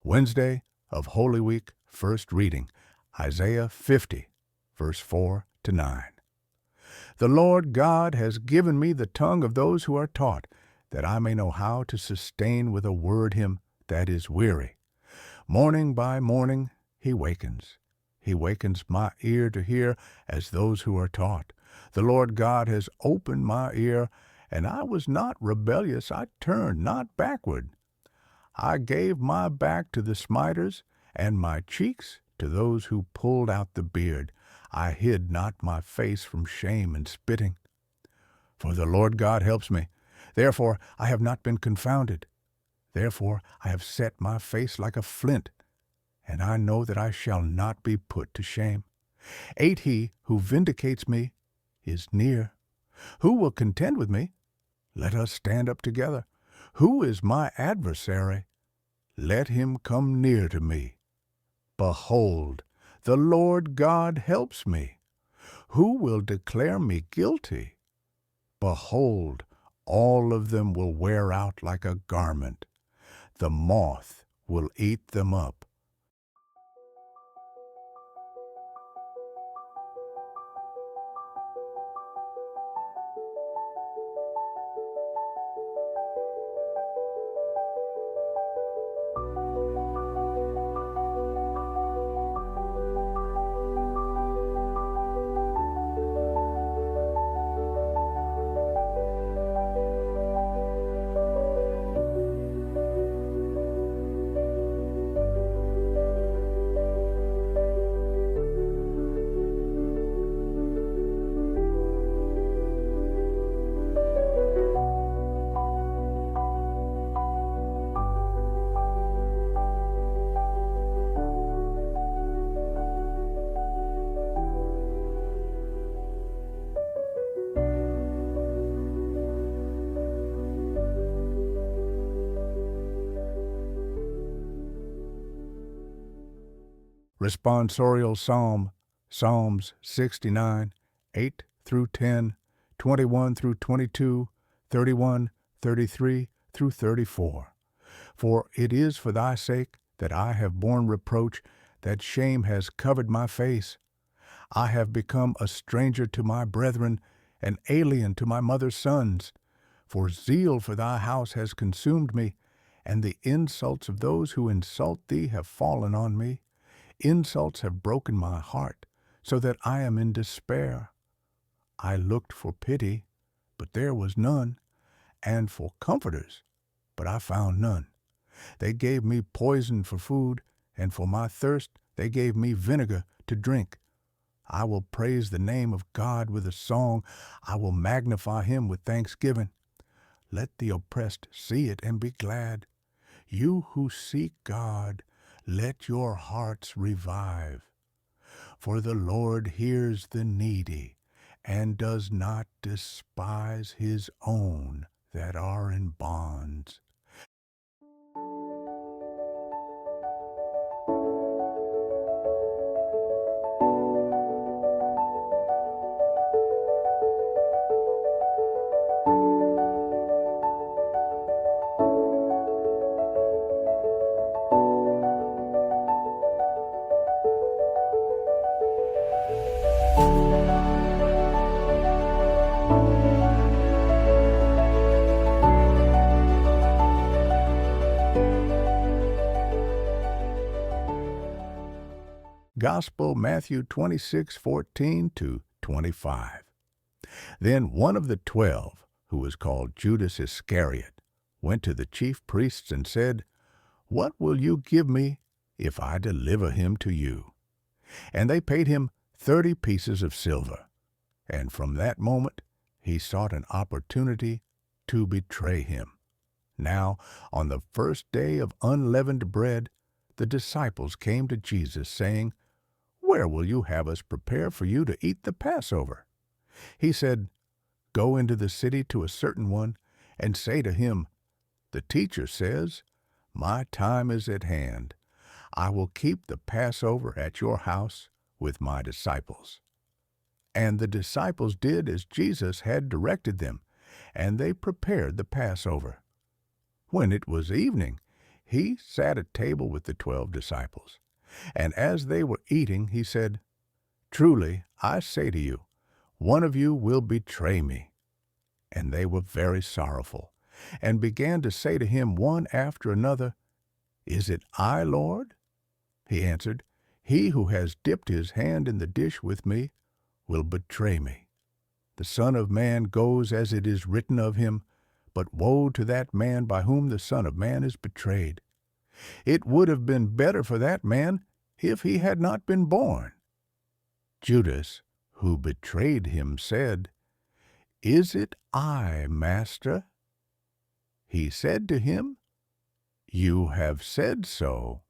Wednesday of Holy Week, first reading, Isaiah 50, verse 4 to 9. The Lord God has given me the tongue of those who are taught, that I may know how to sustain with a word him that is weary. Morning by morning he wakens. He wakens my ear to hear as those who are taught. The Lord God has opened my ear, and I was not rebellious. I turned not backward. I gave my back to the smiters, and my cheeks to those who pulled out the beard. I hid not my face from shame and spitting. For the Lord God helps me. Therefore I have not been confounded. Therefore I have set my face like a flint, and I know that I shall not be put to shame. He who vindicates me is near. Who will contend with me? Let us stand up together. Who is my adversary? Let him come near to me. Behold, the Lord God helps me. Who will declare me guilty? Behold, all of them will wear out like a garment. The moth will eat them up. Responsorial Psalm, Psalms 69, 8 through 10, 21 through 22, 31, 33 through 34. For it is for thy sake that I have borne reproach, that shame has covered my face. I have become a stranger to my brethren, an alien to my mother's sons. For zeal for thy house has consumed me, and the insults of those who insult thee have fallen on me. Insults have broken my heart, so that I am in despair. I looked for pity, but there was none, and for comforters, but I found none. They gave me poison for food, and for my thirst they gave me vinegar to drink. I will praise the name of God with a song. I will magnify him with thanksgiving. Let the oppressed see it and be glad. You who seek God, let your hearts revive. For the Lord hears the needy, and does not despise his own that are in bonds. Gospel, Matthew 26:14 to 25. Then one of the 12, who was called Judas Iscariot, went to the chief priests and said, What will you give me if I deliver him to you? And they paid him 30 pieces of silver. And from that moment he sought an opportunity to betray him. Now, on the first day of unleavened bread, the disciples came to Jesus, saying, Where will you have us prepare for you to eat the Passover? He said, Go into the city to a certain one, and say to him, The teacher says, My time is at hand. I will keep the Passover at your house with my disciples. And the disciples did as Jesus had directed them, and they prepared the Passover. When it was evening, he sat at table with the 12 disciples. And as they were eating, he said, "Truly, I say to you, one of you will betray me." And they were very sorrowful, and began to say to him one after another, "Is it I, Lord?" He answered, "He who has dipped his hand in the dish with me will betray me. The Son of Man goes as it is written of him, but woe to that man by whom the Son of Man is betrayed. It would have been better for that man if he had not been born." Judas, who betrayed him, said, "Is it I, Master?" He said to him, "You have said so."